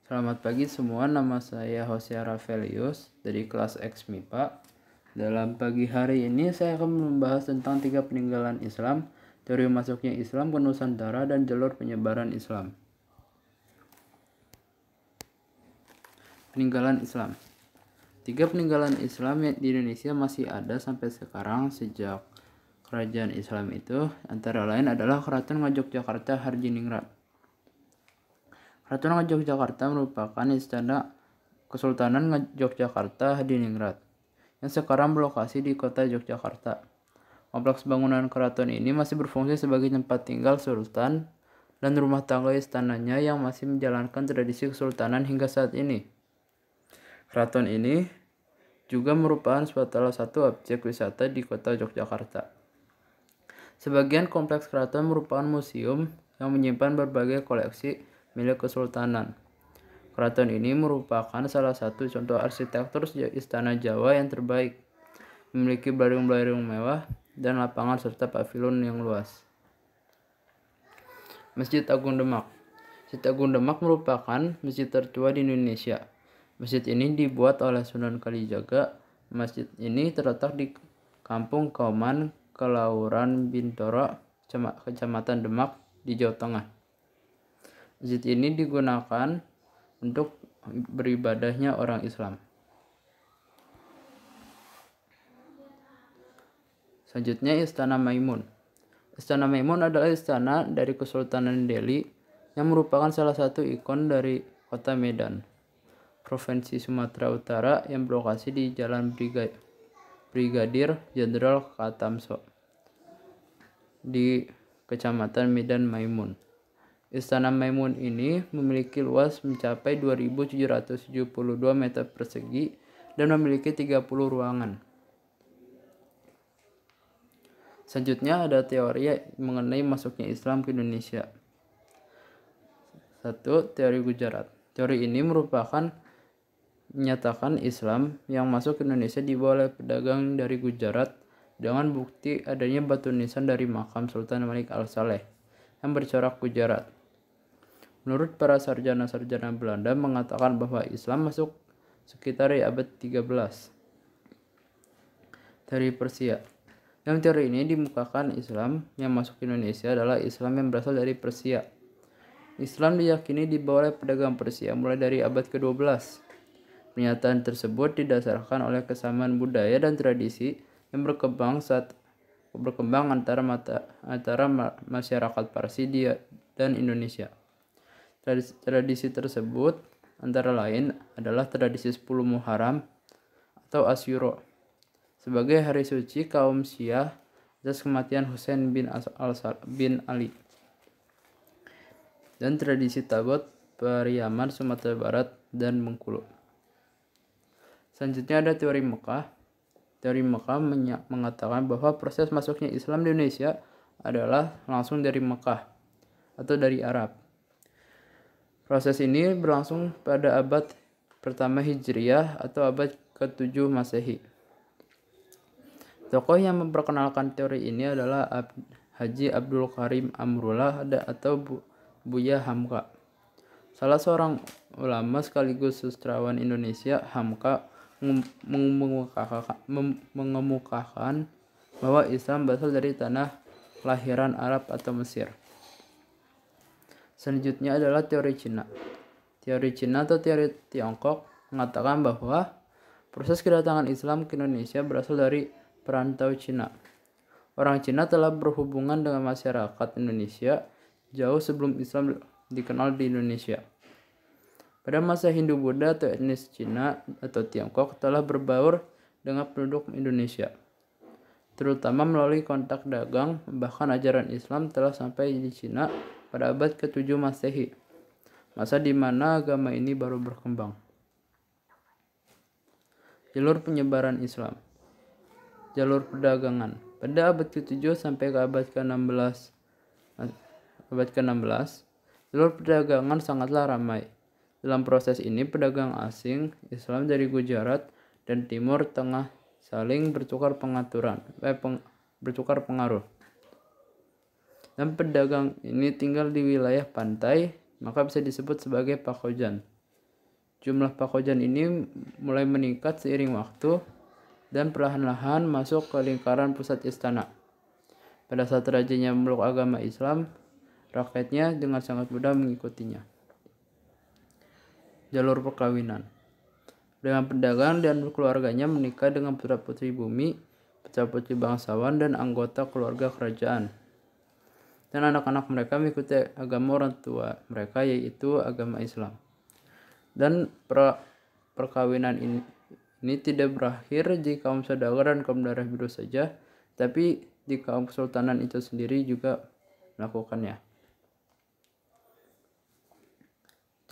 Selamat pagi semua, nama saya Hosea Ravelius dari kelas X MIPA. Dalam pagi hari ini saya akan membahas tentang 3 peninggalan Islam, teori masuknya Islam ke Nusantara, dan jalur penyebaran Islam. Peninggalan Islam. 3 peninggalan Islam di Indonesia masih ada sampai sekarang sejak kerajaan Islam itu antara lain adalah Keraton Ngayogyakarta Hadiningrat. Keraton Ngayogyakarta merupakan istana Kesultanan Yogyakarta Hadiningrat yang sekarang berlokasi di kota Yogyakarta. Kompleks bangunan keraton ini masih berfungsi sebagai tempat tinggal sultan dan rumah tangga istananya yang masih menjalankan tradisi kesultanan hingga saat ini. Keraton ini juga merupakan salah satu objek wisata di kota Yogyakarta. Sebagian kompleks keraton merupakan museum yang menyimpan berbagai koleksi milik kesultanan. Keraton ini merupakan salah satu contoh arsitektur istana Jawa yang terbaik, memiliki bladung-bladung mewah dan lapangan serta pavilion yang luas. Masjid Agung Demak. Masjid Agung Demak merupakan masjid tertua di Indonesia. Masjid ini dibuat oleh Sunan Kalijaga. Masjid ini terletak di Kampung Kauman, Kelauran Bintoro, Kecamatan Demak di Jawa Tengah. Masjid ini digunakan untuk beribadahnya orang Islam. Selanjutnya, Istana Maimun. Istana Maimun adalah istana dari Kesultanan Delhi yang merupakan salah satu ikon dari kota Medan, Provinsi Sumatera Utara, yang berlokasi di Jalan Brigadir Jenderal Katamso di Kecamatan Medan Maimun. Istana Maimun ini memiliki luas mencapai 2.772 meter persegi dan memiliki 30 ruangan. Selanjutnya ada teori mengenai masuknya Islam ke Indonesia. 1. Teori Gujarat. Teori ini menyatakan Islam yang masuk ke Indonesia dibawa oleh pedagang dari Gujarat dengan bukti adanya batu nisan dari makam Sultan Malik Al-Saleh yang bercorak Gujarat. Menurut para sarjana-sarjana Belanda mengatakan bahwa Islam masuk sekitar di abad 13. Teori Persia. Dalam teori ini dimukakan Islam yang masuk ke Indonesia adalah Islam yang berasal dari Persia. Islam diyakini dibawa oleh pedagang Persia mulai dari abad ke-12. Pernyataan tersebut didasarkan oleh kesamaan budaya dan tradisi yang berkembang antara masyarakat Parsi dan Indonesia. Tradisi tersebut antara lain adalah tradisi 10 Muharram atau Asyura sebagai hari suci kaum Syiah atas kematian Husain bin Ali, dan tradisi Tabot Pariaman Sumatera Barat dan Bengkulu. Selanjutnya ada teori Mekah. Teori Mekah mengatakan bahwa proses masuknya Islam di Indonesia adalah langsung dari Mekah atau dari Arab. Proses ini berlangsung pada abad pertama Hijriah atau abad ke-7 Masehi. Tokoh yang memperkenalkan teori ini adalah Haji Abdul Karim Amrullah atau Buya Hamka. Salah seorang ulama sekaligus sastrawan Indonesia, Hamka mengemukakan bahwa Islam berasal dari tanah kelahiran Arab atau Mesir. Selanjutnya adalah teori Cina. Teori Cina atau teori Tiongkok mengatakan bahwa proses kedatangan Islam ke Indonesia berasal dari perantau Cina. Orang Cina telah berhubungan dengan masyarakat Indonesia jauh sebelum Islam dikenal di Indonesia. Pada masa Hindu-Buddha atau etnis Cina atau Tiongkok telah berbaur dengan penduduk Indonesia, terutama melalui kontak dagang. Bahkan ajaran Islam telah sampai di Cina pada abad ke-7 Masehi, masa di mana agama ini baru berkembang. Jalur penyebaran Islam. Jalur perdagangan. Pada abad ke-7 sampai ke abad ke-16, jalur perdagangan sangatlah ramai. Dalam proses ini, pedagang asing Islam dari Gujarat dan Timur Tengah saling bertukar pengaruh. Dan pedagang ini tinggal di wilayah pantai, maka bisa disebut sebagai pakojan. Jumlah Pakojan ini mulai meningkat seiring waktu dan perlahan-lahan masuk ke lingkaran pusat istana. Pada saat rajanya memeluk agama Islam, rakyatnya dengan sangat mudah mengikutinya. Jalur perkawinan. Dengan pedagang dan keluarganya menikah dengan putra-putri bumi, putra-putri bangsawan, dan anggota keluarga kerajaan. Dan anak-anak mereka mengikuti agama orang tua mereka, yaitu agama Islam. Dan perkawinan ini tidak berakhir di kaum saudagar dan kaum darah biru saja, tapi di kaum kesultanan itu sendiri juga melakukannya.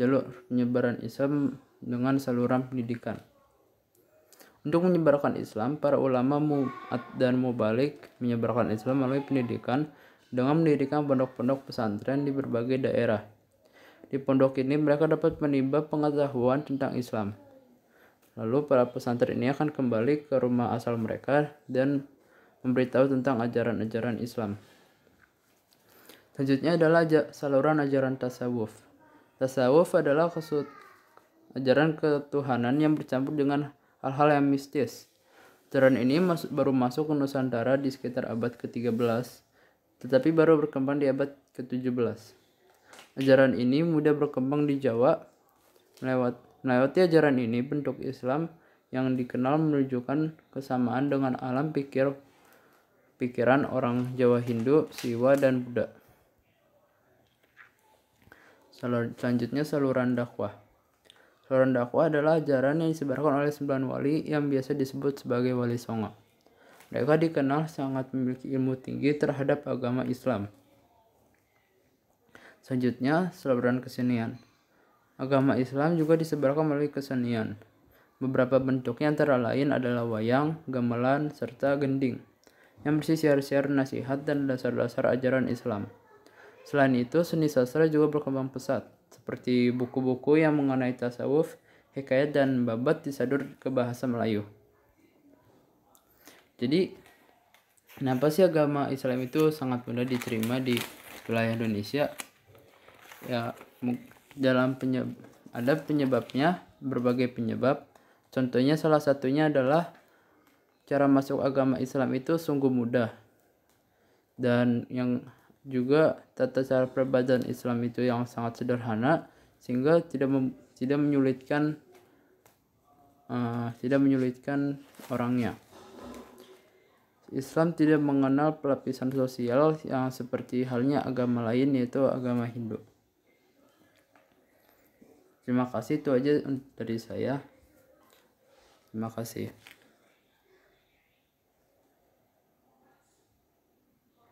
Jalur penyebaran Islam dengan saluran pendidikan. Untuk menyebarkan Islam, para ulama mu'ad dan mubalik menyebarkan Islam melalui pendidikan dengan mendirikan pondok-pondok pesantren di berbagai daerah. Di pondok ini mereka dapat menimba pengetahuan tentang Islam. Lalu para pesantren ini akan kembali ke rumah asal mereka dan memberitahu tentang ajaran-ajaran Islam. Selanjutnya adalah saluran ajaran tasawuf. Tasawuf adalah ajaran ketuhanan yang bercampur dengan hal-hal yang mistis. Ajaran ini baru masuk ke Nusantara di sekitar abad ke-13, tetapi baru berkembang di abad ke-17. Ajaran ini mudah berkembang di Jawa. Melewati ajaran ini, bentuk Islam yang dikenal menunjukkan kesamaan dengan alam pikiran orang Jawa, Hindu, Siwa, dan Buddha. Selanjutnya saluran dakwah. Saluran dakwah adalah ajaran yang disebarkan oleh 9 wali yang biasa disebut sebagai wali songo. Mereka dikenal sangat memiliki ilmu tinggi terhadap agama Islam. Selanjutnya, saluran kesenian. Agama Islam juga disebarkan melalui kesenian. Beberapa bentuknya antara lain adalah wayang, gamelan, serta gending, yang berisi syair-syair nasihat dan dasar-dasar ajaran Islam. Selain itu, seni sastra juga berkembang pesat, seperti buku-buku yang mengenai tasawuf, hikayat, dan babat disadur ke bahasa Melayu. Jadi, kenapa sih agama Islam itu sangat mudah diterima di wilayah Indonesia? Ya, ada penyebabnya, berbagai penyebab. Contohnya salah satunya adalah cara masuk agama Islam itu sungguh mudah. Dan yang juga tata cara peribadahan Islam itu yang sangat sederhana, sehingga tidak menyulitkan orangnya. Islam tidak mengenal pelapisan sosial yang seperti halnya agama lain, yaitu agama Hindu. Terima kasih, itu aja dari saya. Terima kasih.